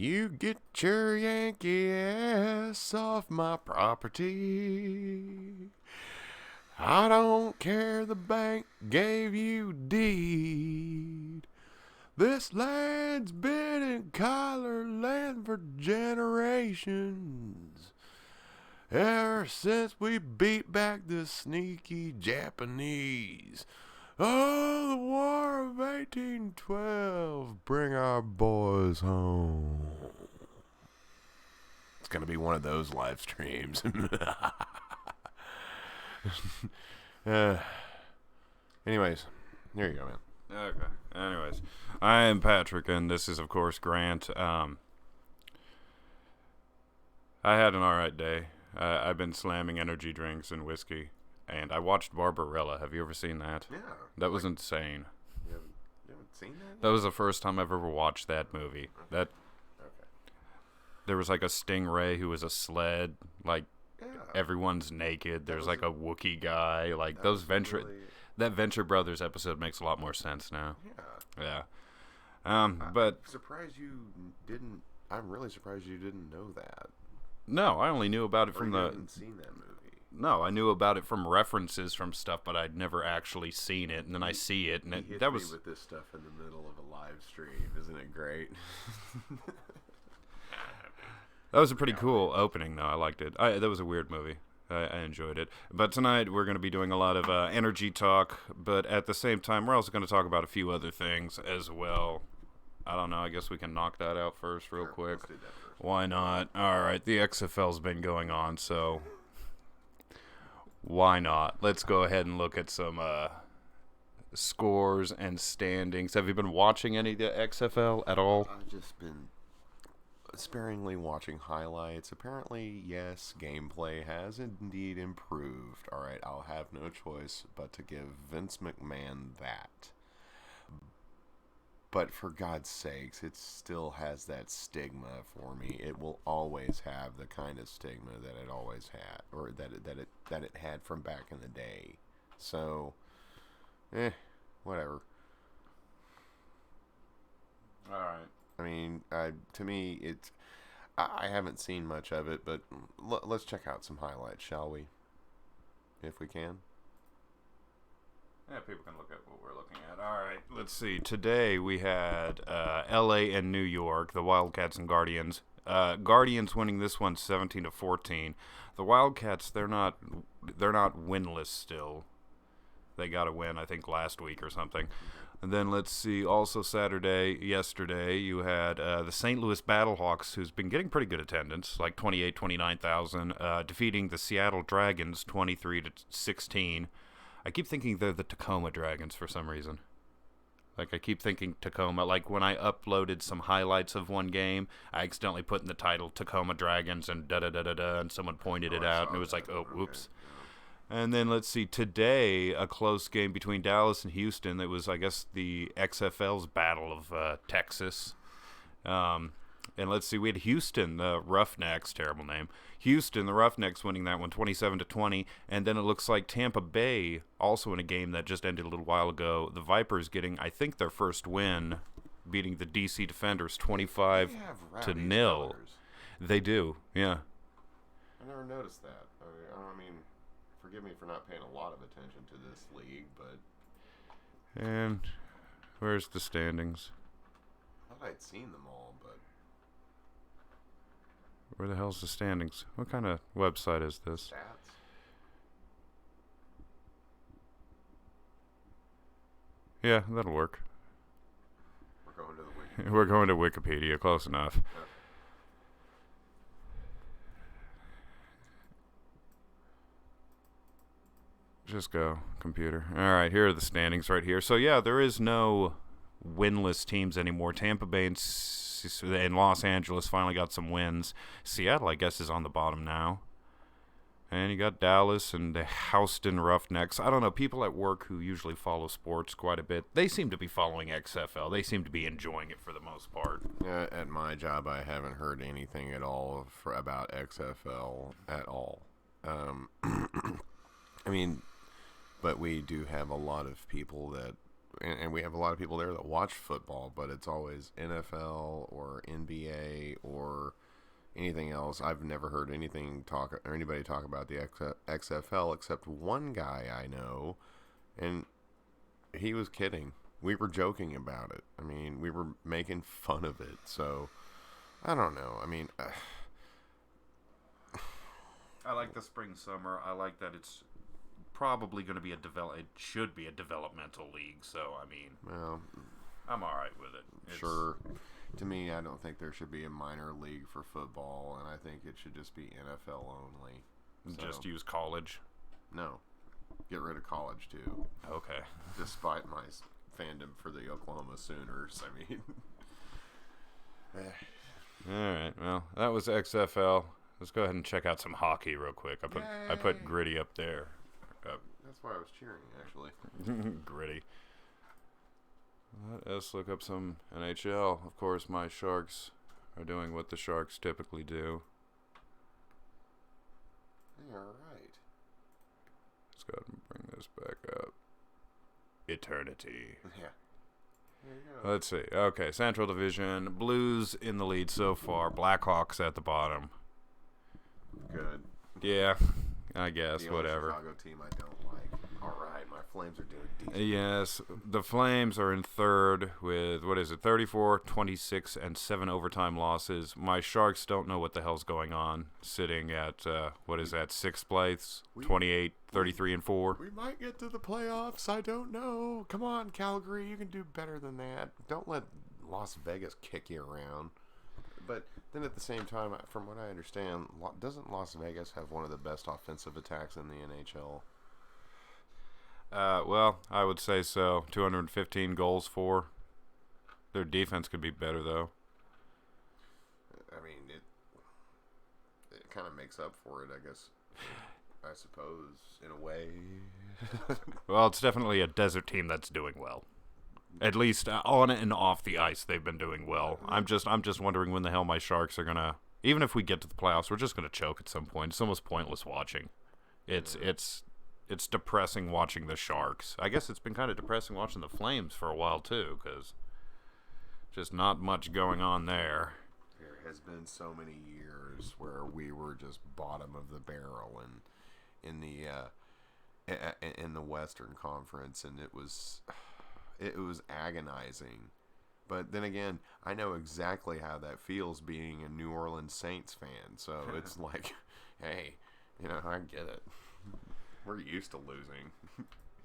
You get your Yankee ass off my property. I don't care the bank gave you deed. This land's been in collar land for generations. Ever since we beat back the sneaky Japanese. Oh, the War of 1812. Bring our boys home. It's going to be one of those live streams. Anyways, there you go, man. Okay. Anyways, I am Patrick, and this is, of course, Grant. I had an alright day. I've been slamming energy drinks and whiskey, and I watched Barbarella. Have you ever seen that? Yeah. That was insane. You haven't seen that yet? That was the first time I've ever watched that movie. Okay. There was like a stingray who was a sled. Like Yeah. everyone's naked. There's was like a Wookiee guy. Like That those was Venture. really- That Venture Brothers episode makes a lot more sense now. Yeah. Yeah. But I'm surprised you didn't. I'm really surprised you didn't know that. no, I only knew about it Or from you the. hadn't seen that movie. No, I knew about it from references from stuff, but I'd never actually seen it. And then I see it, and He hit that me was with this stuff in the middle of a live stream. Isn't it great? that was a pretty cool opening, though. I liked it. That was a weird movie. I enjoyed it. But tonight we're going to be doing a lot of energy talk, but at the same time we're also going to talk about a few other things as well. I don't know. I guess we can knock that out first real Sure, quick. let's do that first. Why not? All right, the XFL's been going on, so why not? Let's go ahead and look at some scores and standings. Have you been watching any of the XFL at all? I've just been sparingly watching highlights. Apparently, yes, gameplay has indeed improved. All right, I'll have no choice but to give Vince McMahon that. But for God's sakes, it still has that stigma for me. It will always have the kind of stigma that it always had, or that it had from back in the day. So, whatever. All right. I mean, to me, I haven't seen much of it, but let's check out some highlights, shall we? If we can. Yeah, people can look at what we're looking at. All right, let's see. Today we had L.A. and New York, the Wildcats and Guardians. Guardians winning this one 17-14. The Wildcats, they're not winless still. They got a win, I think, last week or something. And then let's see. Also yesterday, you had the St. Louis Battlehawks, who's been getting pretty good attendance, like 29,000, defeating the Seattle Dragons 23-16. I keep thinking they're the Tacoma Dragons for some reason. Like, I keep thinking Tacoma. Like, when I uploaded some highlights of one game, I accidentally put in the title Tacoma Dragons and da-da-da-da-da, and someone pointed it out, and it was like, oh, whoops. And then, let's see, today, a close game between Dallas and Houston. It was, I guess, the XFL's Battle of Texas. And let's see, we had Houston, the Roughnecks, terrible name. Houston, the Roughnecks, winning that one 27-20. And then it looks like Tampa Bay, also in a game that just ended a little while ago, the Vipers getting, I think, their first win, beating the DC Defenders 25-0. They do, yeah. I never noticed that. I mean, forgive me for not paying a lot of attention to this league, but And where's the standings? I thought I'd seen them all, but Where the hell's the standings? What kind of website is this? stats. Yeah, that'll work. We're going to the wiki. We're going to Wikipedia, close enough. Just go, computer. All right, here are the standings right here. So, yeah, there is no winless teams anymore. Tampa Bay and Los Angeles finally got some wins. Seattle, I guess, is on the bottom now. And you got Dallas and the Houston Roughnecks. I don't know, people at work who usually follow sports quite a bit, they seem to be following XFL. They seem to be enjoying it for the most part. At my job, I haven't heard anything at all about XFL at all. I mean, but we do have a lot of people that and we have a lot of people there that watch football, but it's always NFL or NBA or anything else. I've never heard anybody talk about the XFL except one guy I know, and he was kidding. We were joking about it. I mean, we were making fun of it. So, I don't know. I mean, I like the spring summer. I like that it's probably going to be it should be a developmental league. So, I mean, well, I'm all right with it. Sure. To me, I don't think there should be a minor league for football, and I think it should just be NFL only. So, just use college? No. Get rid of college, too. Okay. Despite my fandom for the Oklahoma Sooners, I mean. All right. Well, that was XFL. Let's go ahead and check out some hockey real quick. I put Gritty up there. That's why I was cheering, actually. Gritty. Let us look up some NHL. Of course, my Sharks are doing what the Sharks typically do. All right. Let's go ahead and bring this back up. Eternity. Yeah. There you go. Let's see. Okay, Central Division. Blues in the lead so far. Blackhawks at the bottom. Good. Yeah, I guess. The only whatever. Chicago team I don't like. All right, my Flames are doing decent. Yes, the Flames are in third with, 34, 26, and 7 overtime losses. My Sharks don't know what the hell's going on, sitting at, 6th place, 28, 33, and 4. We might get to the playoffs. I don't know. Come on, Calgary. You can do better than that. Don't let Las Vegas kick you around. But then at the same time, from what I understand, doesn't Las Vegas have one of the best offensive attacks in the NHL? Well, I would say so. 215 goals for. Their defense could be better, though. I mean, it kind of makes up for it, I guess. I suppose, in a way. Well, it's definitely a desert team that's doing well. At least on and off the ice, they've been doing well. I'm just wondering when the hell my Sharks are gonna. Even if we get to the playoffs, we're just gonna choke at some point. It's almost pointless watching. It's depressing watching the Sharks. I guess it's been kind of depressing watching the Flames for a while too, because just not much going on there. There has been so many years where we were just bottom of the barrel in the Western Conference, and it was agonizing. But then again, I know exactly how that feels being a New Orleans Saints fan. So it's like, hey, I get it. We're used to losing.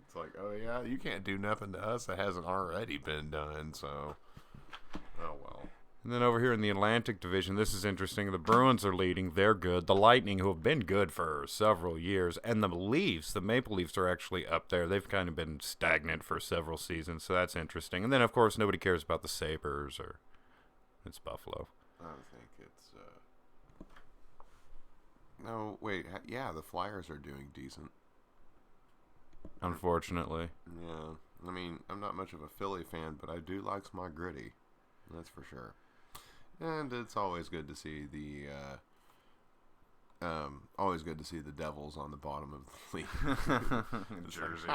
It's like, oh yeah, you can't do nothing to us that hasn't already been done. So, oh well. And then over here in the Atlantic Division, this is interesting. The Bruins are leading. They're good. The Lightning, who have been good for several years, and the Maple Leafs are actually up there. They've kind of been stagnant for several seasons, so that's interesting. And then, of course, nobody cares about the Sabres, or it's Buffalo. I think it's... No, wait. Yeah, the Flyers are doing decent. Unfortunately. Yeah. I mean, I'm not much of a Philly fan, but I do like my Gritty. That's for sure. And it's always good to see the Devils on the bottom of the league. Jersey.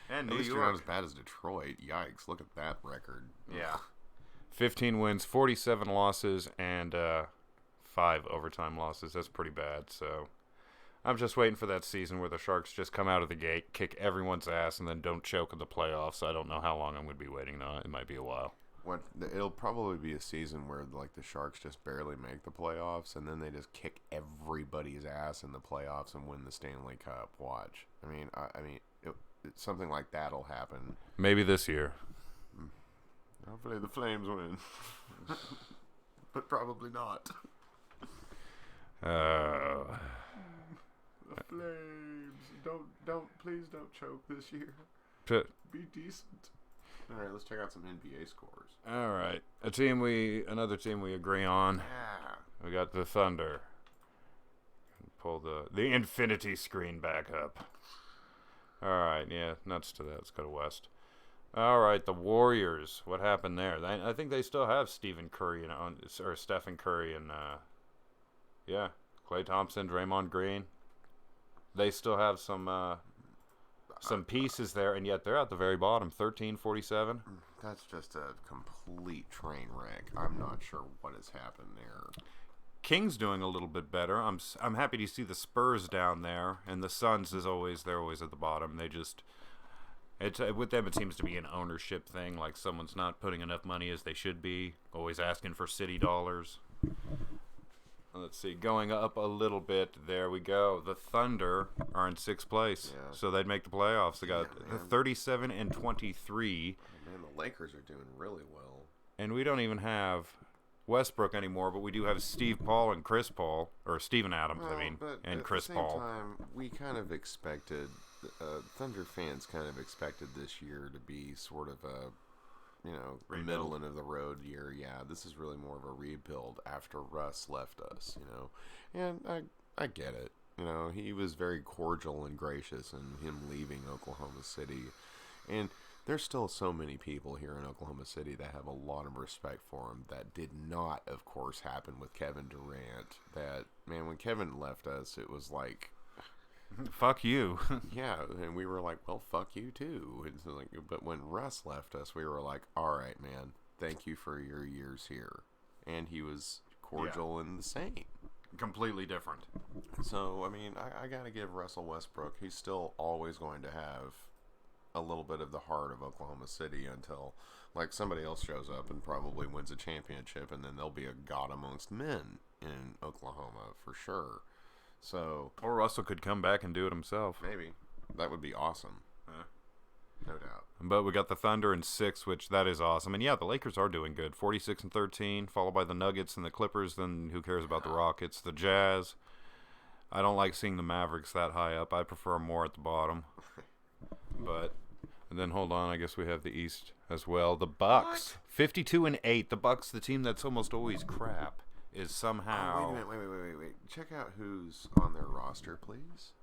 And At New least York. you're not as bad as Detroit. Yikes! Look at that record. Yeah. 15 wins, 47 losses, and 5 overtime losses. That's pretty bad. So I'm just waiting for that season where the Sharks just come out of the gate, kick everyone's ass, and then don't choke in the playoffs. I don't know how long I'm going to be waiting, though. It might be a while. It'll probably be a season where like the Sharks just barely make the playoffs, and then they just kick everybody's ass in the playoffs and win the Stanley Cup. Watch. I mean, something like that'll happen. Maybe this year. Hopefully the Flames win, but probably not. Uh, The Flames, please don't choke this year. Be decent. All right, let's check out some NBA scores. All right, another team we agree on. Yeah. We got the Thunder. Pull the infinity screen back up. All right, yeah, nuts to that. Let's go to West. All right, the Warriors. What happened there? I think they still have Stephen Curry or Stephen Curry and Klay Thompson, Draymond Green. They still have some some pieces there, and yet they're at the very bottom, 1347. That's just a complete train wreck. I'm not sure what has happened there. Kings doing a little bit better. I'm happy to see the Spurs down there, and the Suns they're always at the bottom. They just with them it seems to be an ownership thing, like someone's not putting enough money as they should be, always asking for city dollars. Let's see, going up a little bit. There we go. The Thunder are in 6th place, so they'd make the playoffs. They got 37 and 23. Man, the Lakers are doing really well. And we don't even have Westbrook anymore, but we do have Steve Paul and Chris Paul, or Steven Adams, and Chris Paul. At the same time, we kind of expected, Thunder fans kind of expected this year to be sort of a, middle of the road year. Yeah, this is really more of a rebuild after Russ left us, And I get it. He was very cordial and gracious in him leaving Oklahoma City. And there's still so many people here in Oklahoma City that have a lot of respect for him. That did not, of course, happen with Kevin Durant. That, man, when Kevin left us, it was like, fuck you. Yeah, and we were like, well, fuck you too. And so but when Russ left us, we were like, all right, man, thank you for your years here. And he was cordial and the same. Completely different. So, I mean, I got to give Russell Westbrook, he's still always going to have a little bit of the heart of Oklahoma City until, like, somebody else shows up and probably wins a championship, and then there'll be a god amongst men in Oklahoma for sure. So, or Russell could come back and do it himself. Maybe. That would be awesome. No doubt. But we got the Thunder in 6, which that is awesome. And yeah, the Lakers are doing good. 46 and 13, followed by the Nuggets and the Clippers. Then who cares about the Rockets? The Jazz. I don't like seeing the Mavericks that high up. I prefer more at the bottom. And then hold on, I guess we have the East as well. The Bucks, 52 and 8. The Bucks, the team that's almost always crap, is somehow. Oh, wait. Check out who's on their roster, please.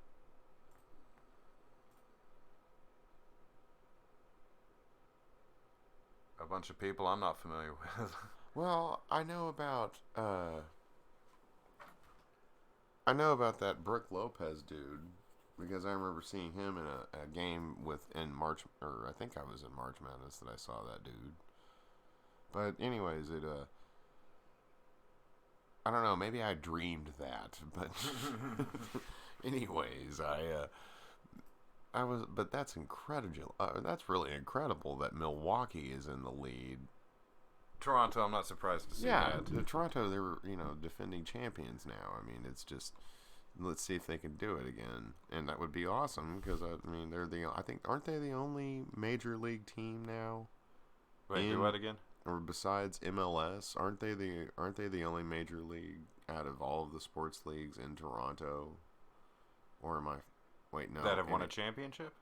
A bunch of people I'm not familiar with. Well, I know about that Brook Lopez dude because I remember seeing him in a game in March, or I think I was in March Madness that I saw that dude. But anyways, I don't know, maybe I dreamed that, but anyways, but that's incredible. That's really incredible that Milwaukee is in the lead. Toronto, I'm not surprised to see that. Yeah, Toronto, they're defending champions now. I mean, it's just let's see if they can do it again, and that would be awesome because aren't they the only major league team now? Wait, do what again? Or besides MLS, aren't they the only major league out of all of the sports leagues in Toronto? Or am I? Wait, no. That have won a championship?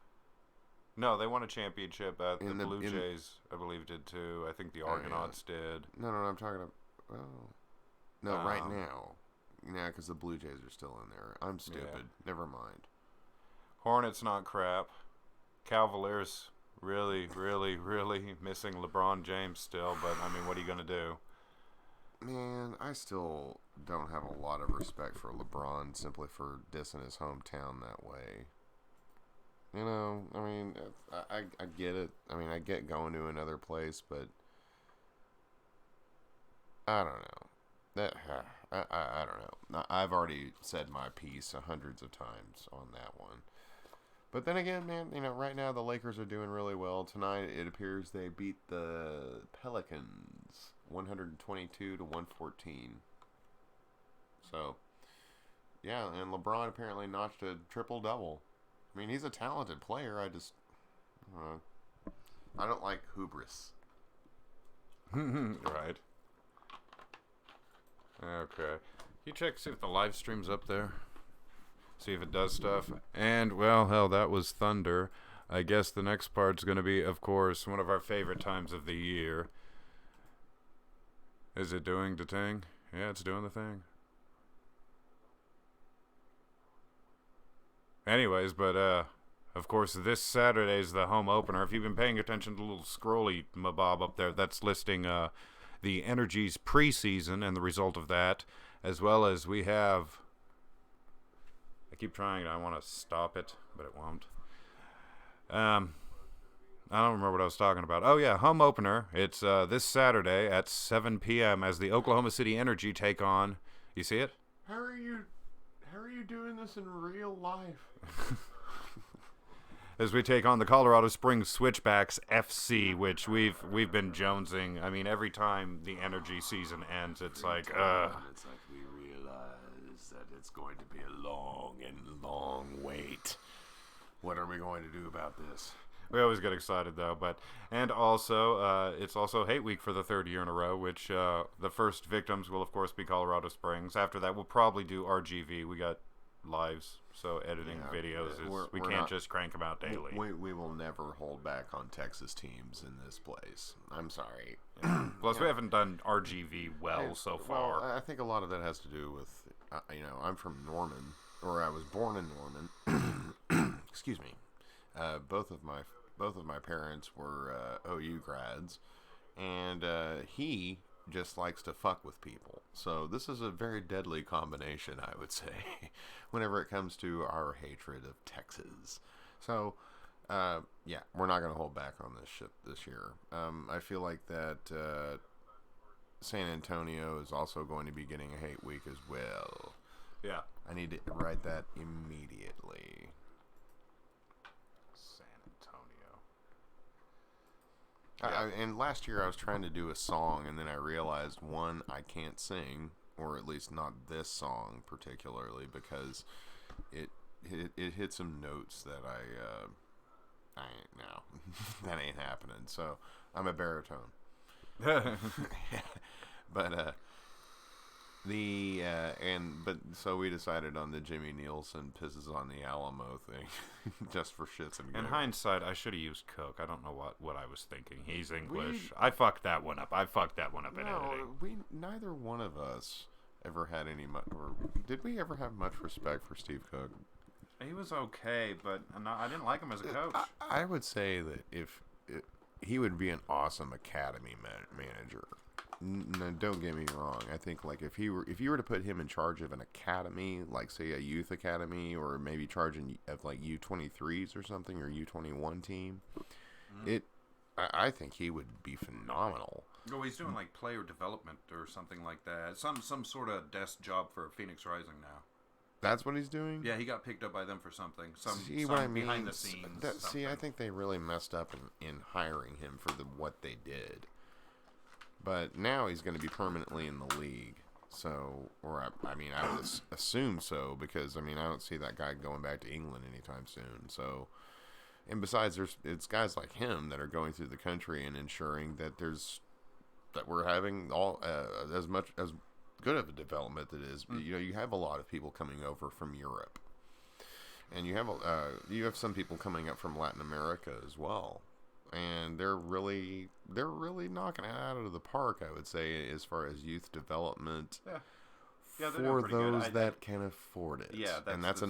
No, they won a championship. The Blue Jays, I believe, did too. I think the Argonauts did. No, I'm talking about. Well, no, right now. Yeah, because the Blue Jays are still in there. I'm stupid. Yeah. Never mind. Hornets not crap. Cavaliers really, really, really missing LeBron James still. But I mean, what are you gonna do? Man, I still don't have a lot of respect for LeBron simply for dissing his hometown that way. I mean, I get it. I mean, I get going to another place, but I don't know. I don't know. I've already said my piece hundreds of times on that one. But then again, man, right now the Lakers are doing really well. Tonight, it appears they beat the Pelicans 122 to 114. So, yeah, and LeBron apparently notched a triple-double. I mean, he's a talented player. I don't like hubris. Right. Okay. You check, see if the live stream's up there. See if it does stuff. And, well, hell, that was Thunder. I guess the next part's going to be, of course, one of our favorite times of the year. Is it doing the thing? Yeah, it's doing the thing. Anyways, but, of course, this Saturday's the home opener. If you've been paying attention to the little scrolly mabob up there, that's listing the Energy's preseason and the result of that, as well as we have... I keep trying, I want to stop it, but it won't. I don't remember what I was talking about. Oh, yeah, home opener. It's this Saturday at 7 p.m. as the Oklahoma City Energy take on. You see it? How are you doing this in real life? As we take on the Colorado Springs Switchbacks FC, which we've been jonesing. I mean, every time the Energy season ends, it's like, It's like we realize that it's going to be a long wait. What are we going to do about this? We always get excited, though. And also, it's also Hate Week for the third year in a row, which the first victims will, of course, be Colorado Springs. After that, we'll probably do RGV. We got lives, so editing videos we can't just crank them out daily. We will never hold back on Texas teams in this place. I'm sorry. Yeah. Plus, we haven't done RGV so far. Well, I think a lot of that has to do with, I'm from Norman, or I was born in Norman. Excuse me. Both of my parents were OU grads, and he just likes to fuck with people. So this is a very deadly combination, I would say, whenever it comes to our hatred of Texas. So, we're not going to hold back on this shit this year. I feel like that San Antonio is also going to be getting a hate week as well. Yeah. I need to write that immediately. And last year I was trying to do a song, and then I realized, one, I can't sing, or at least not this song particularly, because it hit some notes that I ain't now. That ain't happening. So I'm a baritone. But so we decided on the Jimmy Nielsen pisses on the Alamo thing, just for shits and giggles. In hindsight, I should have used Cook. I don't know what I was thinking. He's English. I fucked that one up. In editing. Neither one of us ever had any or did we ever have much respect for Steve Cook? He was okay, but I didn't like him as a coach. I would say that he would be an awesome academy manager. No, don't get me wrong. I think like if you were to put him in charge of an academy, like say a youth academy, or maybe of like U23s or something, or U21 team, I think he would be phenomenal. Oh, he's doing like player development or something like that. Some sort of desk job for Phoenix Rising now. That's what he's doing? Yeah, he got picked up by them for something. What I mean? Behind the scenes. I think they really messed up in hiring him for what they did. But now he's going to be permanently in the league. So, I would assume so, because, I don't see that guy going back to England anytime soon. So, and besides, it's guys like him that are going through the country and ensuring that we're having all as good of a development that is. You have a lot of people coming over from Europe, and you have some people coming up from Latin America as well. And they're really knocking it out of the park, I would say, as far as youth development. Yeah, for those that can afford it. Yeah, that's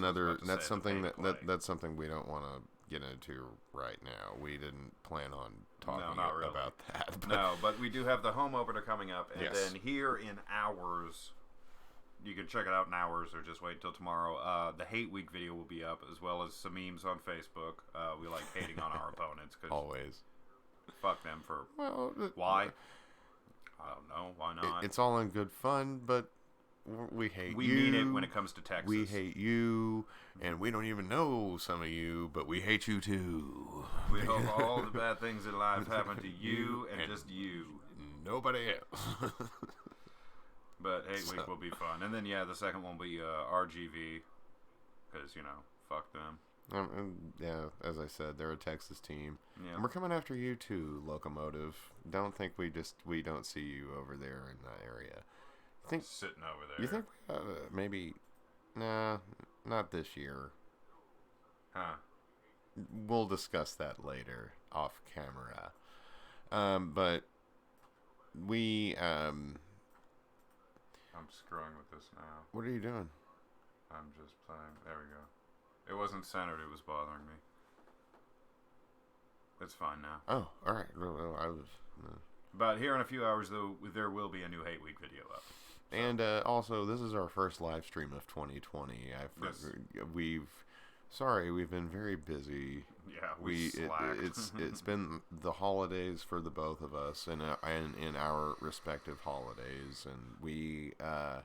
something we don't want to get into right now. We didn't plan on talking about that. But we do have the home opener coming up, and then here in hours, you can check it out in hours, or just wait until tomorrow. The Hate Week video will be up, as well as some memes on Facebook. We like hating on our opponents. Cause always. Fuck them for... Why? I don't know. Why not? It's all in good fun, but we hate you. We mean it when it comes to Texas. We hate you, and we don't even know some of you, but we hate you too. We hope all the bad things in life happen to you and just you. Nobody else. But Hate Week will be fun. And then, the second one will be RGV, because, fuck them. As I said, they're a Texas team. Yeah. And we're coming after you too, Locomotive. Don't think we don't see you over there in that area. Sitting over there. You think maybe... Nah, not this year. Huh. We'll discuss that later, off camera. But we... I'm screwing with this now. What are you doing? I'm just playing. There we go. It wasn't centered. It was bothering me. It's fine now. Oh, all right. Well, I was... But here in a few hours, though, there will be a new Hate Week video up. So. And also, this is our first live stream of 2020. Sorry, we've been very busy. Yeah, we slacked. It's been the holidays for the both of us, and in our respective holidays, and uh,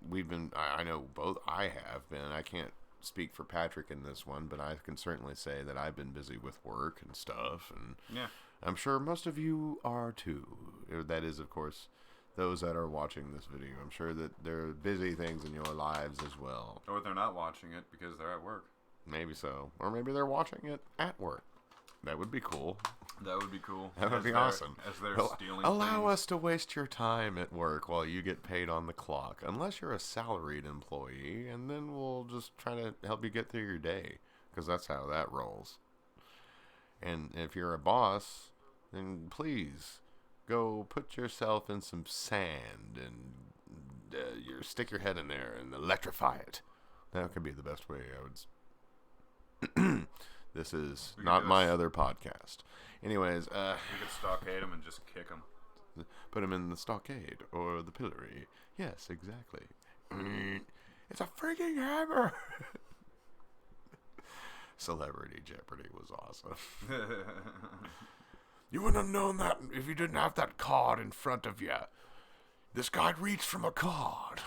we've been. I know both. I have been. I can't speak for Patrick in this one, but I can certainly say that I've been busy with work and stuff, and Yeah. I'm sure most of you are too. That is, of course, those that are watching this video. I'm sure that there are busy things in your lives as well. Or they're not watching it because they're at work. Maybe so. Or maybe they're watching it at work. That would be cool. That would be cool. That would be awesome. As they're stealing Allow things. us to waste your time at work while you get paid on the clock. Unless you're a salaried employee, and then we'll just try to help you get through your day. Because that's how that rolls. And if you're a boss, then please go put yourself in some sand and stick your head in there and electrify it. That could be the best way I would. This is not my other podcast. Anyways, we could stockade them and just kick them. Put him in the stockade or the pillory. Yes, exactly. It's a freaking hammer. Celebrity Jeopardy was awesome. You wouldn't have known that if you didn't have that card in front of you. This guy'd reach from a card.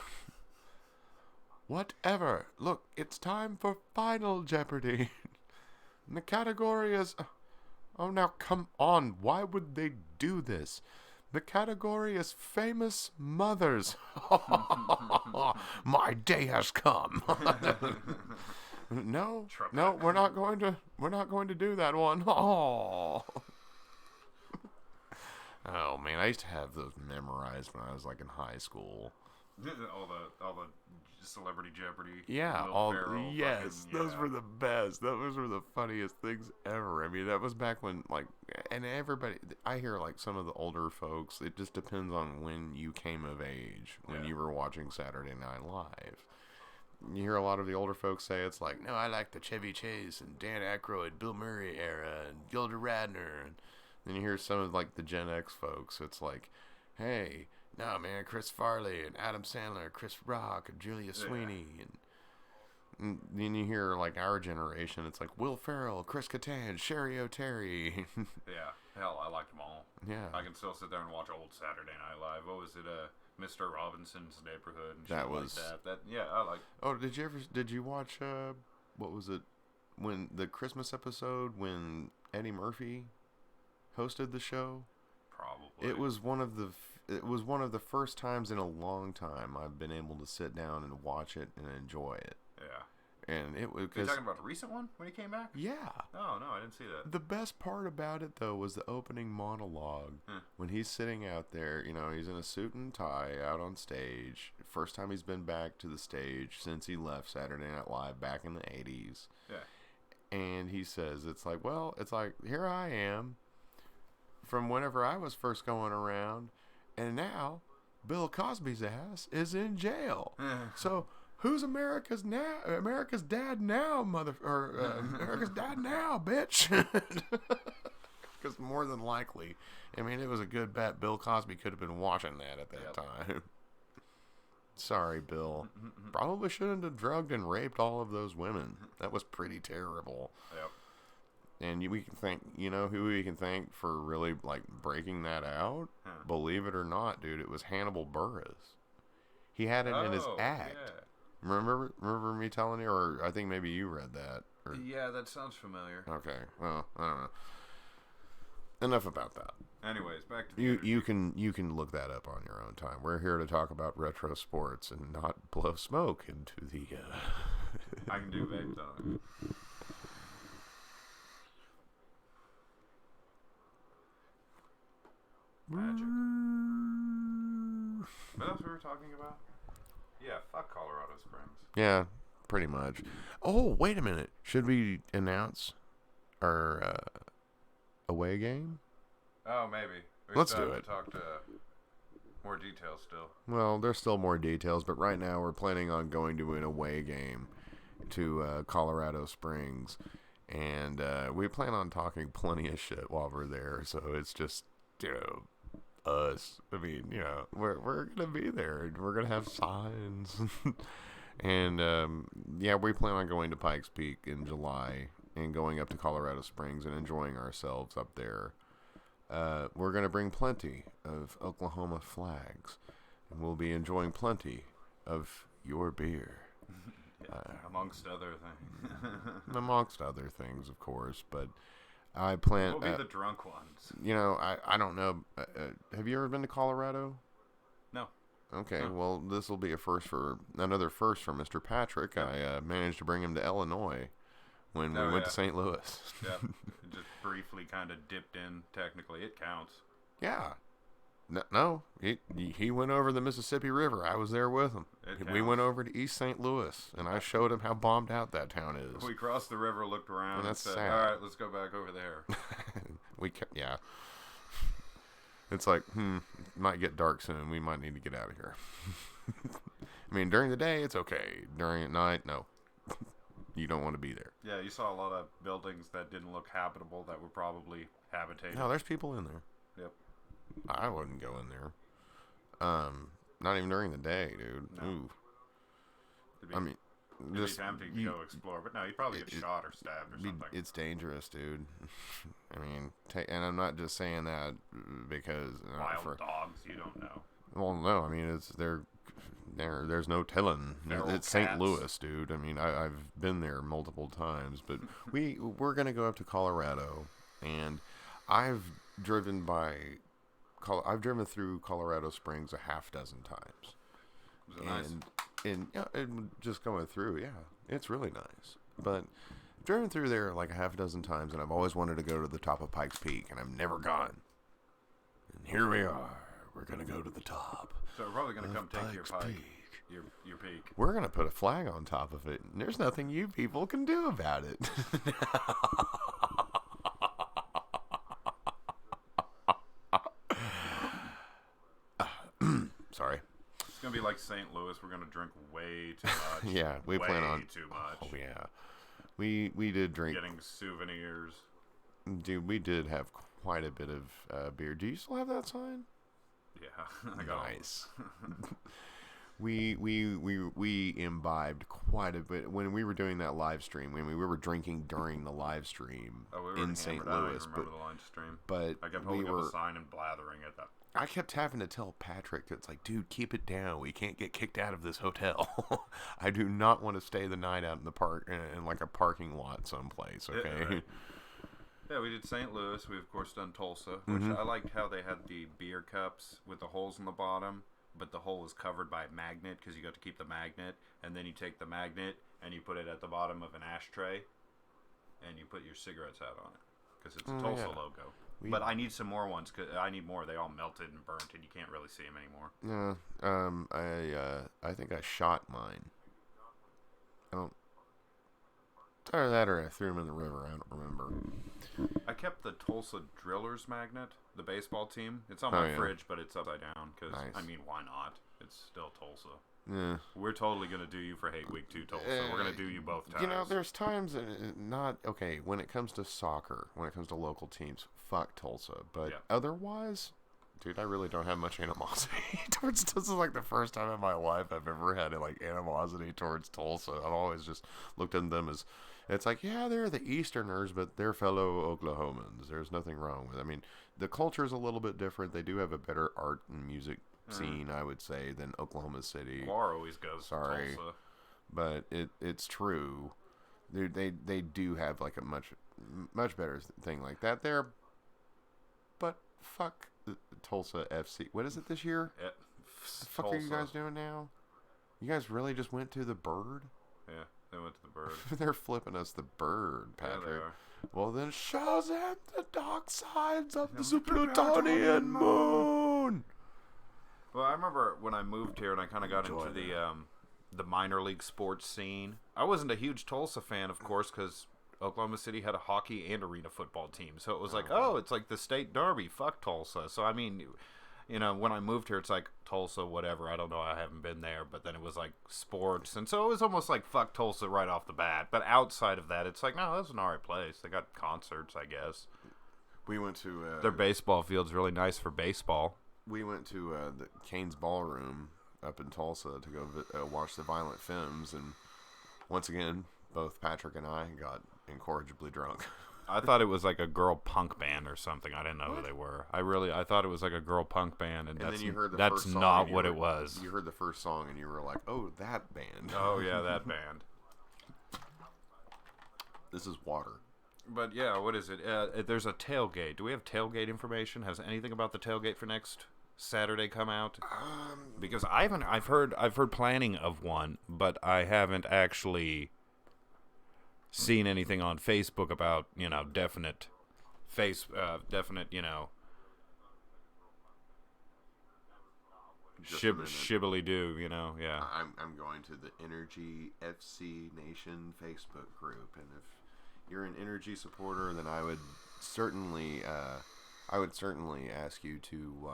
Whatever. Look, it's time for Final Jeopardy. And the category is... Oh, now come on. Why would they do this? The category is famous mothers. My day has come. No, we're not going to do that one. Oh. Oh man, I used to have those memorized when I was like in high school. all the Celebrity Jeopardy. Yeah, Ferrell, those were the best. Those were the funniest things ever. I mean, that was back when and everybody. I hear like some of the older folks. It just depends on when you came of age, when you were watching Saturday Night Live. You hear a lot of the older folks say it's like, no, I like the Chevy Chase and Dan Aykroyd, Bill Murray era, and Gilda Radner. And then you hear some of like the Gen X folks. It's like, hey. No, man, Chris Farley and Adam Sandler, Chris Rock and Julia Sweeney. And then you hear, like, our generation, it's like Will Ferrell, Chris Kattan, Sherry O'Terry. Yeah, hell, I liked them all. Yeah. I can still sit there and watch old Saturday Night Live. What was it, Mr. Robinson's Neighborhood and that shit was... like that. Yeah, I like... Oh, did you watch, what was it, when the Christmas episode when Eddie Murphy hosted the show? Probably. It was one of the first times in a long time I've been able to sit down and watch it and enjoy it. Yeah. And it was... You're talking about the recent one when he came back? Yeah. Oh, no, I didn't see that. The best part about it, though, was the opening monologue. When he's sitting out there, he's in a suit and tie out on stage. First time he's been back to the stage since he left Saturday Night Live back in the 80s. Yeah. And he says, it's like, here I am from whenever I was first going around, and now Bill Cosby's ass is in jail. So who's America's dad now, America's dad now, bitch? Because more than likely, I mean, it was a good bet Bill Cosby could have been watching that at that time. Sorry, Bill. Probably shouldn't have drugged and raped all of those women. That was pretty terrible. Yep. And we can thank, who we can thank for really, breaking that out? Huh. Believe it or not, dude, it was Hannibal Buress. He had it in his act. Yeah. Remember me telling you? Or I think maybe you read that. Or... Yeah, that sounds familiar. Okay, well, I don't know. Enough about that. Anyways, back to the you can look that up on your own time. We're here to talk about retro sports and not blow smoke into the... I can do vape, though. Magic. What else we were talking about? Yeah, fuck Colorado Springs. Yeah, pretty much. Oh, wait a minute. Should we announce our away game? Oh, maybe. Let's do it. Talk to more details still. Well, there's still more details, but right now we're planning on going to an away game to Colorado Springs. And we plan on talking plenty of shit while we're there. So it's just, us. I mean, we're going to be there. And we're going to have signs. And yeah, we plan on going to Pikes Peak in July and going up to Colorado Springs and enjoying ourselves up there. We're going to bring plenty of Oklahoma flags, and we'll be enjoying plenty of your beer. Amongst other things. Amongst other things, of course, but I plan... We'll be the drunk ones. I don't know. Have you ever been to Colorado? No. Okay, well, this will be another first for Mr. Patrick. Yep. I managed to bring him to Illinois when we went to St. Louis. Yeah, just briefly kind of dipped in. Technically, it counts. Yeah. No, he went over the Mississippi River. I was there with him. We went over to East St. Louis, and I showed him how bombed out that town is. We crossed the river, looked around, and said, sad. all right, let's go back over there. Yeah. It's like, it might get dark soon. We might need to get out of here. I mean, during the day, it's okay. During at night, no. You don't want to be there. Yeah, you saw a lot of buildings that didn't look habitable that were probably habitated. No, there's people in there. Yep. I wouldn't go in there. Not even during the day, dude. No. Ooh. It'd be tempting to go explore, but no, you'd probably get shot or stabbed or something. It's dangerous, dude. I mean, and I'm not just saying that because wild dogs, you don't know. Well, no, I mean there's no telling. It's St. Louis, dude. I mean, I've been there multiple times, but we're gonna go up to Colorado, and I've driven through Colorado Springs a half dozen times. Was it nice? And just going through, yeah, it's really nice. But I've driven through there like a half dozen times, and I've always wanted to go to the top of Pikes Peak, and I've never gone. And here we are. We're gonna go to the top. So we're probably gonna come take your Pikes pike, Peak. your peak. We're gonna put a flag on top of it, and there's nothing you people can do about it. Sorry. It's gonna be like St. Louis. We're gonna drink way too much. Yeah, we plan on too much. Oh yeah, we did drink. Getting souvenirs. Dude, we did have quite a bit of beer. Do you still have that sign? Yeah, I got nice. We imbibed quite a bit when we were doing that live stream. When we were drinking during the live stream in St. Louis. But the live stream. But I kept holding up a sign and blathering at that. I kept having to tell Patrick, it's like, dude, keep it down. We can't get kicked out of this hotel. I do not want to stay the night out in the park, in like a parking lot someplace, okay? Yeah, right. Yeah, we did St. Louis. We, of course, done Tulsa, which I liked how they had the beer cups with the holes in the bottom, but the hole was covered by a magnet because you got to keep the magnet, and then you take the magnet and you put it at the bottom of an ashtray, and you put your cigarettes out on it because it's a Tulsa logo. But I need some more ones. Cause I need more. They all melted and burnt, and you can't really see them anymore. Yeah. I think I shot mine. I don't. Either that or I threw them in the river. I don't remember. I kept the Tulsa Drillers magnet, the baseball team. It's on my fridge, but it's upside down. Because I mean, why not? It's still Tulsa. Yeah. We're totally gonna do you for Hate Week 2 Tulsa. We're gonna do you both times. You know, there's times not okay when it comes to soccer, when it comes to local teams. Fuck Tulsa, but otherwise, dude, I really don't have much animosity towards Tulsa. This is like the first time in my life I've ever had like animosity towards Tulsa. I've always just looked at them as, it's like, yeah, they're the Easterners, but they're fellow Oklahomans. There's nothing wrong with it. I mean, the culture is a little bit different. They do have a better art and music scene, I would say, than Oklahoma City. Bar always goes to Tulsa. But it's true. They do have like a much better thing like that there. But fuck Tulsa FC. What is it this year? What the fuck are you guys doing now? You guys really just went to the Bird? Yeah, they went to the Bird. They're flipping us the Bird, Patrick. Yeah, they are. Well, then show them the dark sides of the Plutonian moon. Well, I remember when I moved here and I kind of got into the minor league sports scene. I wasn't a huge Tulsa fan, of course, because Oklahoma City had a hockey and arena football team. So it was like, it's like the state derby. Fuck Tulsa. So, I mean, you know, when I moved here, it's like Tulsa, whatever. I don't know. I haven't been there. But then it was like sports. And so it was almost like fuck Tulsa right off the bat. But outside of that, it's like, no, that's an all right place. They got concerts, I guess. We went to... their baseball field's really nice for baseball. We went to the Canes Ballroom up in Tulsa to go watch the Violent Femmes, and once again, both Patrick and I got incorrigibly drunk. I thought it was like a girl punk band or something. I didn't know who they were. I thought it was like a girl punk band, and then you heard the that's first song not what it was. You heard the first song, and you were like, "Oh, that band." Oh yeah, that band. This is water. But yeah, what is it? There's a tailgate. Do we have tailgate information? Has anything about the tailgate for next Saturday come out? Because I've heard planning of one, but I haven't actually seen anything on Facebook about, definite shibbly do, yeah. I'm going to the Energy FC Nation Facebook group, and if you're an Energy supporter, then I would certainly ask you to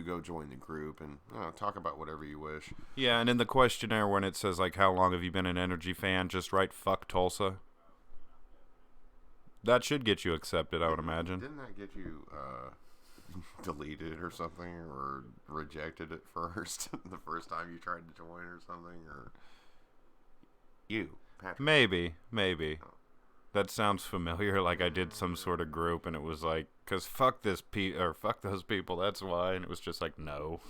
go join the group and talk about whatever you wish. Yeah, and in the questionnaire when it says like how long have you been an Energy fan, just write "fuck Tulsa." That should get you accepted, I would imagine. Didn't that get you deleted or something, or rejected at first the first time you tried to join or something, or you? Patrick. Maybe. That sounds familiar. Like I did some sort of group, and it was like, "Cause fuck this or fuck those people." That's why, and it was just like, no.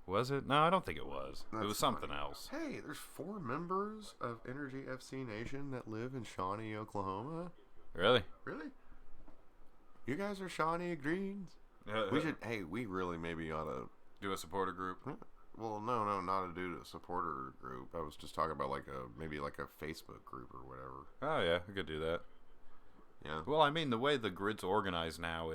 Was it? No, I don't think it was. It was something else. Hey, there's 4 members of Energy FC Nation that live in Shawnee, Oklahoma. Really? Really? You guys are Shawnee Greens. We should. Hey, we really maybe ought to do a supporter group. Well, no, not to do a supporter group. I was just talking about maybe a Facebook group or whatever. Oh yeah, we could do that. Yeah. Well, I mean, the way the grid's organized now,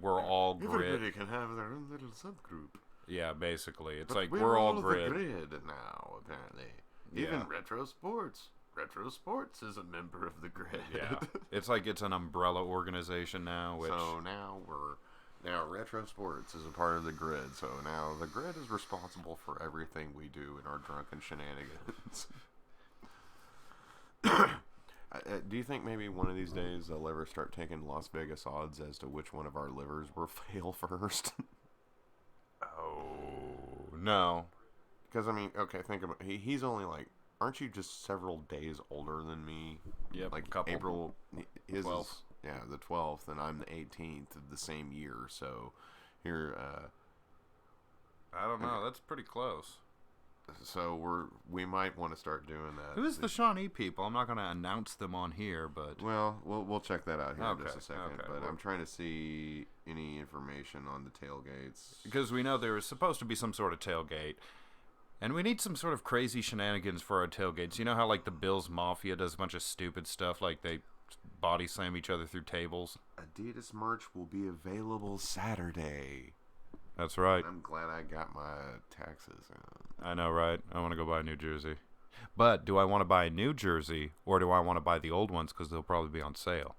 we're all grid. Everybody can have their own little subgroup. Yeah, basically, it's but like we're all grid. The grid now, apparently. Even Retro Sports. Retro Sports is a member of the grid. Yeah. It's like it's an umbrella organization now. So now Retro Sports is a part of the grid. So now the grid is responsible for everything we do in our drunken shenanigans. Do you think maybe one of these days they'll ever start taking Las Vegas odds as to which one of our livers will fail first? Oh, no. Because, I mean, okay, think about it. He's only aren't you just several days older than me? Yep, like couple. April, his 12th. Is, yeah, the 12th, and I'm the 18th of the same year. So here, I don't know. That's pretty close. So we might want to start doing that. Who's the Shawnee people? I'm not going to announce them on here, but we'll check that out here in just a second. Okay. But I'm trying to see any information on the tailgates because we know there is supposed to be some sort of tailgate, and we need some sort of crazy shenanigans for our tailgates. You know how like the Bills Mafia does a bunch of stupid stuff, like they body slam each other through tables. Adidas merch will be available Saturday. That's right. I'm glad I got my taxes in. I know, right? I want to go buy a new jersey. But do I want to buy a new jersey, or do I want to buy the old ones because they'll probably be on sale?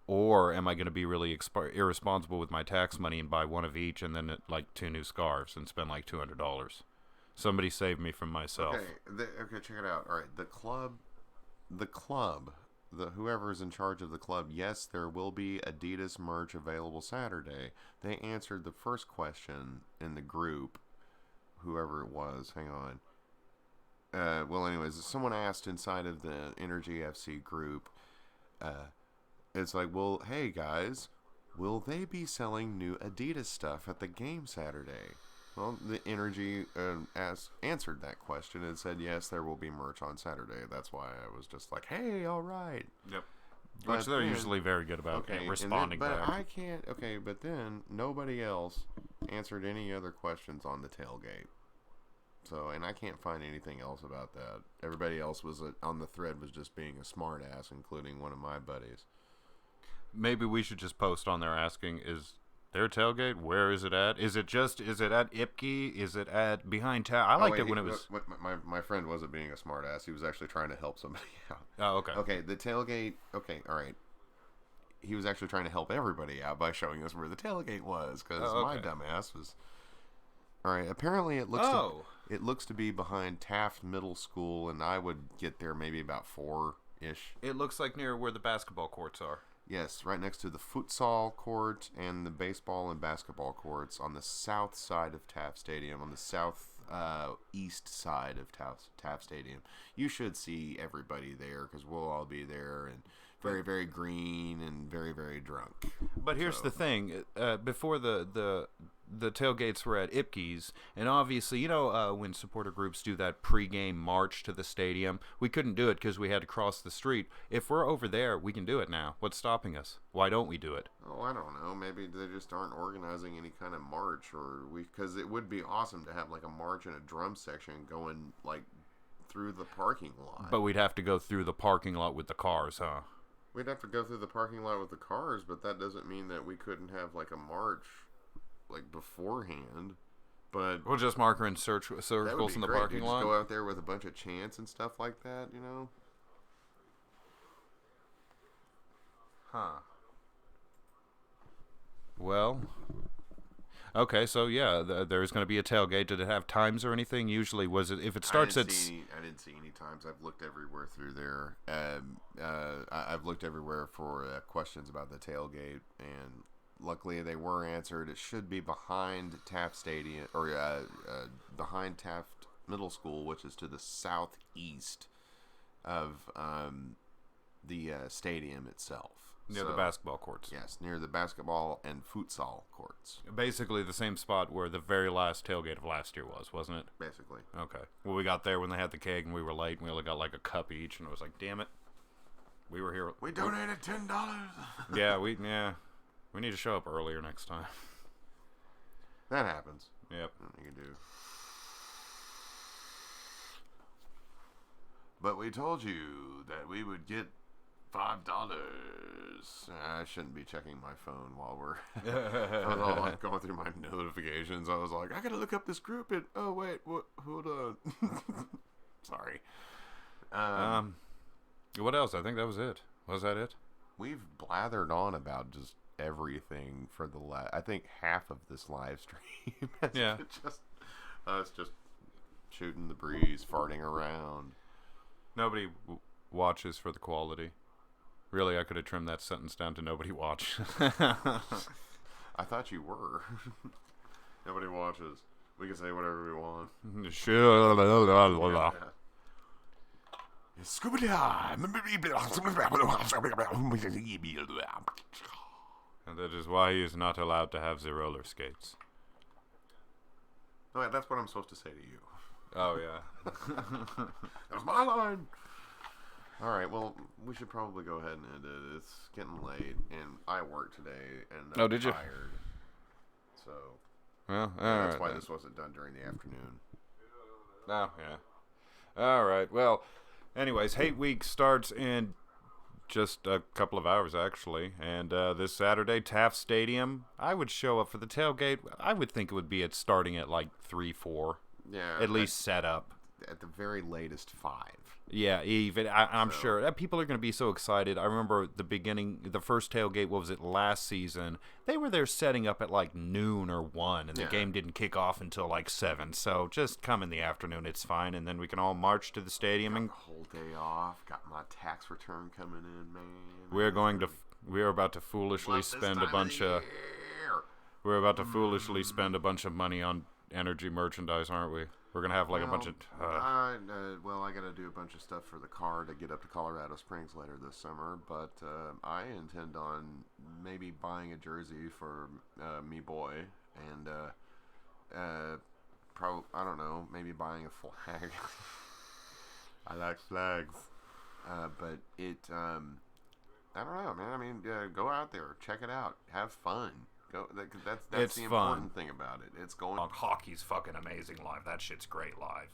Or am I going to be really irresponsible with my tax money and buy one of each and then like 2 new scarves and spend like $200? Somebody save me from myself. Okay, check it out. All right, the club, whoever is in charge of the club, yes, there will be Adidas merch available Saturday. They answered the first question in the group, whoever it was. Hang on. Well, anyways, someone asked inside of the Energy FC group, it's like, well, hey guys, will they be selling new Adidas stuff at the game Saturday? Well, the Energy answered that question and said, yes, there will be merch on Saturday. That's why I was just like, hey, all right. Yep. Which they're usually very good about responding back. But I can't, but then nobody else answered any other questions on the tailgate. So, and I can't find anything else about that. Everybody else was on the thread was just being a smart ass, including one of my buddies. Maybe we should just post on there asking, is their tailgate, where is it at? Is it at Ipke? Is it at behind town? I liked it when it was... My friend wasn't being a smart ass. He was actually trying to help somebody out. Oh, okay. Okay, the tailgate... Okay, all right. He was actually trying to help everybody out by showing us where the tailgate was, because my dumbass was... All right, apparently it looks to be behind Taft Middle School, and I would get there maybe about 4-ish. It looks like near where the basketball courts are. Yes, right next to the futsal court and the baseball and basketball courts on the south side of Taft Stadium, on the south east side of Taft Stadium. You should see everybody there because we'll all be there and very, very green and very, very drunk. But here's the thing: before the tailgates were at Ipke's, and obviously, when supporter groups do that pregame march to the stadium, we couldn't do it because we had to cross the street. If we're over there, we can do it now. What's stopping us? Why don't we do it? Oh, I don't know. Maybe they just aren't organizing any kind of march, because it would be awesome to have like a march and a drum section going like through the parking lot. But we'd have to go through the parking lot with the cars, huh? We'd have to go through the parking lot with the cars, but that doesn't mean that we couldn't have like a march like beforehand. But we'll just mark her in circles in the parking lot. Just go out there with a bunch of chants and stuff like that, Huh. Well, okay, so yeah, there's going to be a tailgate. Did it have times or anything? Usually, was it if it starts at? I didn't see any times. I've looked everywhere through there. I've looked everywhere for questions about the tailgate, and luckily they were answered. It should be behind Taft Stadium or behind Taft Middle School, which is to the southeast of the stadium itself. Near the basketball courts. Yes, near the basketball and futsal courts. Basically the same spot where the very last tailgate of last year was, wasn't it? Basically. Okay. Well, we got there when they had the keg and we were late and we only got like a cup each and it was like, damn it. We were here. We donated $10. Yeah, we need to show up earlier next time. That happens. Yep. Nothing you can do. But we told you that we would get $5. I shouldn't be checking my phone while we're I was all like going through my notifications. I was like, I gotta look up this group and oh wait, what, hold on. Sorry. What else? I think that was it. Was that it? We've blathered on about just everything for the I think half of this live stream has been just us just shooting the breeze, farting around. Nobody watches for the quality. Really, I could have trimmed that sentence down to nobody watch. I thought you were. Nobody watches. We can say whatever we want. And that is why he is not allowed to have the roller skates. Oh, that's what I'm supposed to say to you. Oh, yeah. That was my line. All right, well, we should probably go ahead and end it. It's getting late, and I work today, and I'm tired. So, well, that's why this wasn't done during the afternoon. Oh, yeah. All right, well, anyways, Hate Week starts in just a couple of hours, actually, and this Saturday, Taft Stadium, I would show up for the tailgate. I would think it would be starting at like 3, 4. Yeah. At least set up. At the very latest 5. Yeah, even I'm sure that people are going to be so excited. I remember the first tailgate. What was it last season? They were there setting up at like noon or 1, and the game didn't kick off until like 7. So just come in the afternoon, it's fine, and then we can all march to the stadium and the whole day off. Got my tax return coming in, man. We are about to foolishly spend a bunch of. We're about to foolishly spend a bunch of money on energy merchandise, aren't we? We're going to have like a bunch of... well, I got to do a bunch of stuff for the car to get up to Colorado Springs later this summer, but I intend on maybe buying a jersey for me boy, and I don't know, maybe buying a flag. I like flags. But it, I don't know, man. I mean, go out there, check it out, have fun. That's the important thing about it. It's going. Hockey's fucking amazing live. That shit's great live.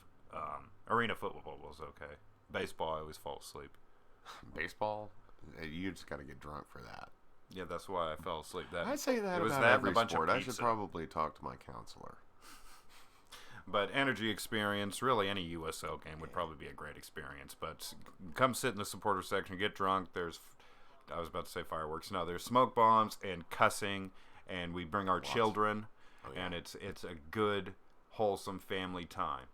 Arena football was okay. Baseball, I always fall asleep. Baseball, you just got to get drunk for that. Yeah, that's why I fell asleep. I say that about every sport. I should probably talk to my counselor. But energy experience, really any USL game would probably be a great experience. But come sit in the supporter section, get drunk. I was about to say fireworks. No, there's smoke bombs and cussing. And we bring our children, and it's a good, wholesome family time.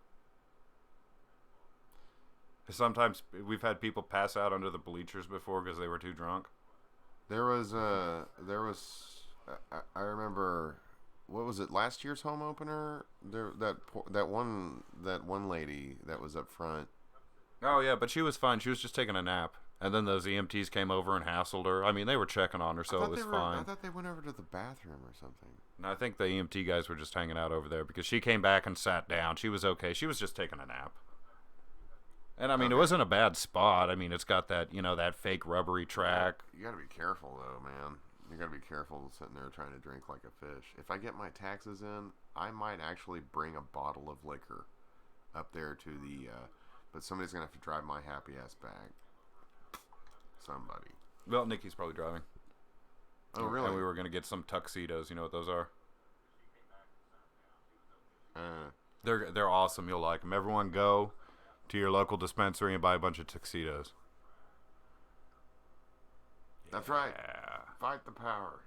Sometimes we've had people pass out under the bleachers before because they were too drunk. I remember, what was it, last year's home opener? That one lady that was up front. Oh yeah, but she was fine. She was just taking a nap, and then those EMTs came over and hassled her. I mean, they were checking on her, so it was fine. I thought they went over to the bathroom or something. And I think the EMT guys were just hanging out over there because she came back and sat down. She was okay. She was just taking a nap. And I mean, It wasn't a bad spot. I mean, it's got that, that fake rubbery track. You got to be careful though, man. You got to be careful sitting there trying to drink like a fish. If I get my taxes in, I might actually bring a bottle of liquor up there to the. But somebody's gonna have to drive my happy ass back. Somebody. Well, Nikki's probably driving. Oh, really? And we were gonna get some tuxedos. You know what those are? They're awesome. You'll like them. Everyone go to your local dispensary and buy a bunch of tuxedos. That's right. Fight the power.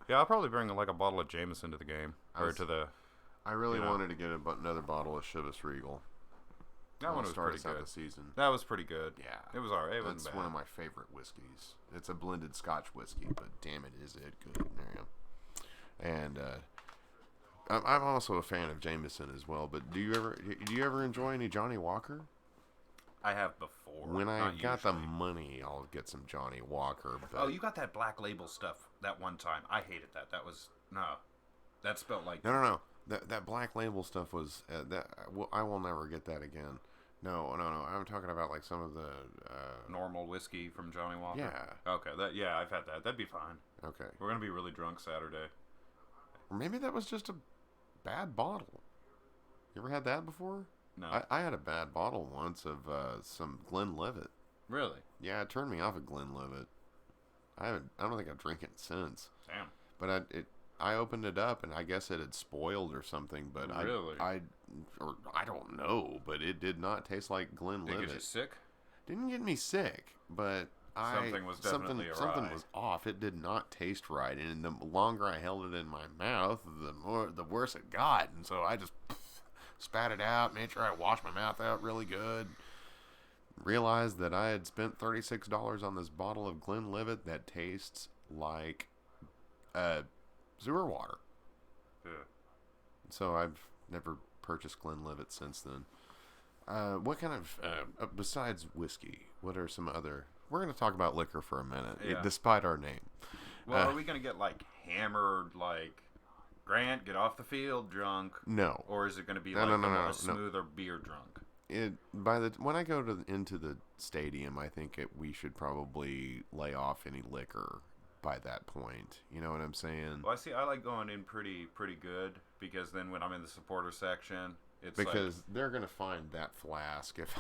Yeah, I'll probably bring like a bottle of Jameson to the game I really wanted to get another bottle of Chivas Regal. That one was pretty good. Out the season. That was pretty good. Yeah, it was alright. That's one of my favorite whiskeys. It's a blended Scotch whiskey, but damn it, is it good? There you go. And I'm also a fan of Jameson as well. But do you ever enjoy any Johnny Walker? I have before. When I got the money, I'll get some Johnny Walker. But oh, you got that Black Label stuff that one time. I hated that. That spelled like no. That Black Label stuff was I will never get that again. No. I'm talking about like some of the normal whiskey from Johnny Walker. Yeah. Okay. I've had that. That'd be fine. Okay. We're gonna be really drunk Saturday. Or maybe that was just a bad bottle. You ever had that before? No. I had a bad bottle once of some Glenlivet. Really? Yeah, it turned me off of Glenlivet. I don't think I've drank it since. Damn. But I opened it up and I guess it had spoiled or something. But really? I don't know. But it did not taste like Glenlivet. Did it get you sick? Didn't get me sick, but something was definitely something was off. It did not taste right, and the longer I held it in my mouth, the worse it got. And so I just spat it out, made sure I washed my mouth out really good. Realized that I had spent $36 on this bottle of Glenlivet that tastes like sewer water. Yeah. So I've never purchased Glenlivet since then. What kind of besides whiskey? What are some other? We're going to talk about liquor for a minute, despite our name. Well, are we going to get like hammered, like Grant, get off the field drunk? No. Or is it going to be a smoother beer drunk? When I go into the stadium, I think we should probably lay off any liquor by that point. You know what I'm saying? Well, I like going in pretty good, because then when I'm in the supporter section, it's because they're going to find that flask if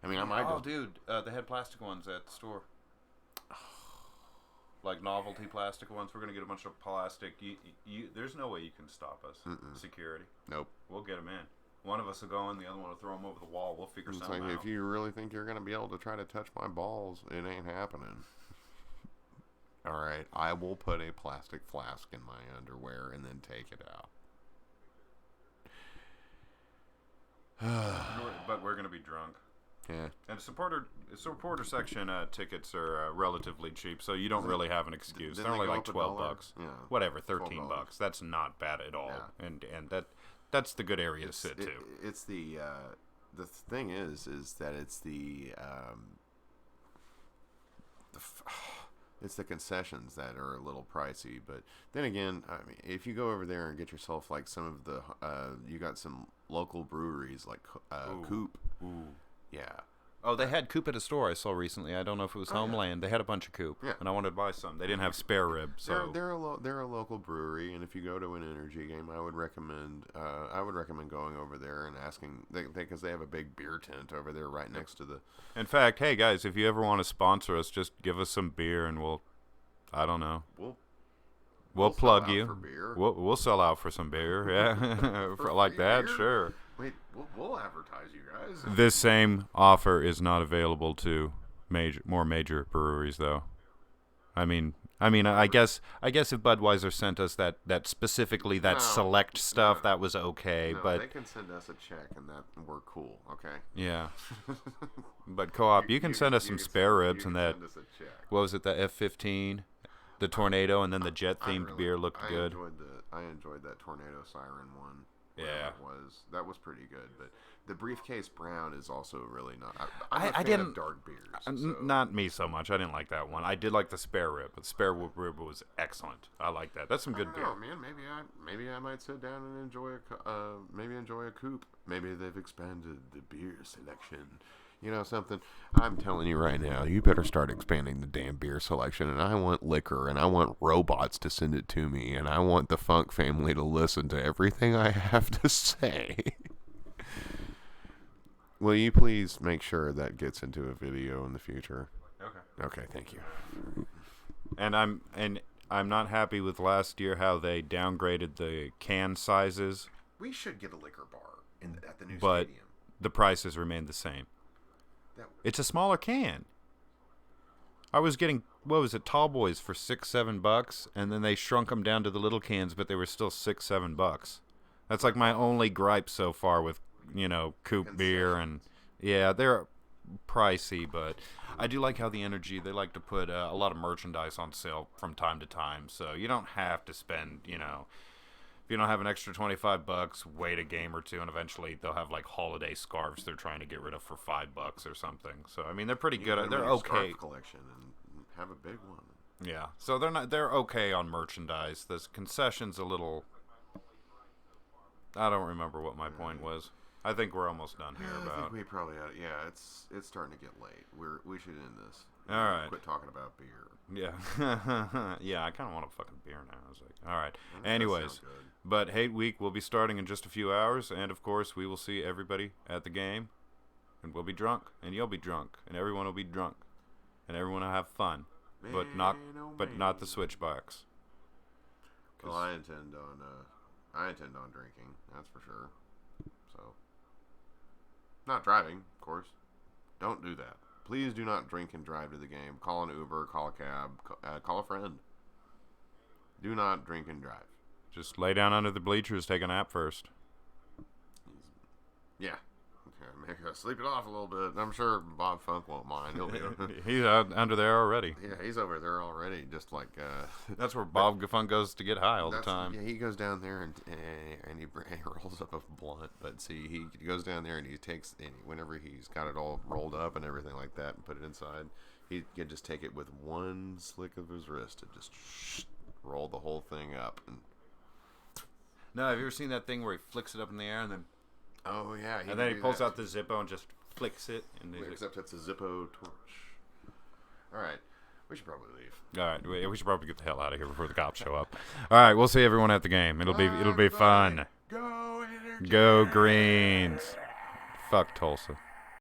I mean, I might go. Oh, dude, they had plastic ones at the store. Like novelty plastic ones. We're going to get a bunch of plastic. There's no way you can stop us. Mm-mm. Security. Nope. We'll get them in. One of us will go in, the other one will throw them over the wall. We'll figure something out. If you really think you're going to be able to try to touch my balls, it ain't happening. All right, I will put a plastic flask in my underwear and then take it out. But we're going to be drunk. Yeah. And supporter section tickets are relatively cheap, so you don't really have an excuse. They're only like $12. Yeah. Whatever, $13. That's not bad at all. Yeah. And that's the good area to sit to. It's the thing is that it's it's the concessions that are a little pricey. But then again, I mean, if you go over there and get yourself like some of the you got some local breweries like Coop. Ooh. Yeah. Oh, they had Coop at a store I saw recently. I don't know if it was Homeland. Yeah. They had a bunch of Coop, and I wanted to buy some. They didn't have spare rib, so they're a local brewery, and if you go to an Energy game, I would recommend going over there and asking because they have a big beer tent over there right next to the. In fact, hey guys, if you ever want to sponsor us, just give us some beer, and I don't know. We'll plug you. For beer. We'll sell out for some beer, yeah, for like that, beer? Sure. Wait, we'll advertise you guys. This same offer is not available to more major breweries, though. I mean, I mean, I guess if Budweiser sent us that specifically that No, select stuff, no. that was okay. No, but they can send us a check, and we're cool. Okay. yeah, but Co-op, you can send us some spare ribs and that. Send us a check. What was it? The F-15, the Tornado, and then the jet-themed beer looked good. I enjoyed that Tornado Siren one. Yeah, that was pretty good. But the Briefcase Brown is also really not. I fan didn't of dark beers. So. Not me so much. I didn't like that one. I did like the spare rib, but the spare rib was excellent. I like that. That's some good beer. Oh man, maybe I might sit down and enjoy a coupe. Maybe they've expanded the beer selection. You know something? I'm telling you right now, you better start expanding the damn beer selection. And I want liquor, and I want robots to send it to me, and I want the Funk family to listen to everything I have to say. Will you please make sure that gets into a video in the future? Okay. Okay, thank you. And I'm not happy with last year how they downgraded the can sizes. We should get a liquor bar at the new but stadium. The prices remain the same. It's a smaller can. I was getting, what was it, tall boys for $6-7, and then they shrunk them down to the little cans, but they were still $6-7. That's like my only gripe so far with, coupe beer, and yeah, they're pricey, but I do like how the Energy, they like to put a lot of merchandise on sale from time to time, so you don't have to spend, if you don't have an extra $25, wait a game or two, and eventually they'll have like holiday scarves they're trying to get rid of for $5 or something. So I mean, they're pretty good. They're okay. Scarf collection and have a big one. Yeah. So they're okay on merchandise. The concession's a little. I don't remember what my point was. I think we're almost done here. I think we probably ought. Yeah, it's starting to get late. We should end this. All right. Quit talking about beer. Yeah. Yeah. I kind of want a fucking beer now. I was like, all right. Anyways. But Hate Week will be starting in just a few hours, and of course we will see everybody at the game, and we'll be drunk, and you'll be drunk, and everyone will be drunk, and everyone will have fun, but not the Switchbacks. Well, I intend on drinking, that's for sure. So, not driving, of course. Don't do that. Please do not drink and drive to the game. Call an Uber, call a cab, call a friend. Do not drink and drive. Just lay down under the bleachers, take a nap first. Yeah. Okay, maybe sleep it off a little bit. I'm sure Bob Funk won't mind. He's out under there already. Yeah, he's over there already. Just like that's where Bob Funk goes to get high all the time. Yeah, he goes down there and he rolls up a blunt. But see, he goes down there and he takes whenever he's got it all rolled up and everything like that and put it inside, he can just take it with one slick of his wrist and just roll the whole thing up. And no, have you ever seen that thing where he flicks it up in the air and then? Oh yeah, and then he pulls out the Zippo and just flicks it. And except it's a Zippo torch. All right, we should probably leave. All right, we should probably get the hell out of here before the cops show up. All right, we'll see everyone at the game. It'll be fun. Go Energy. Go Greens. Fuck Tulsa.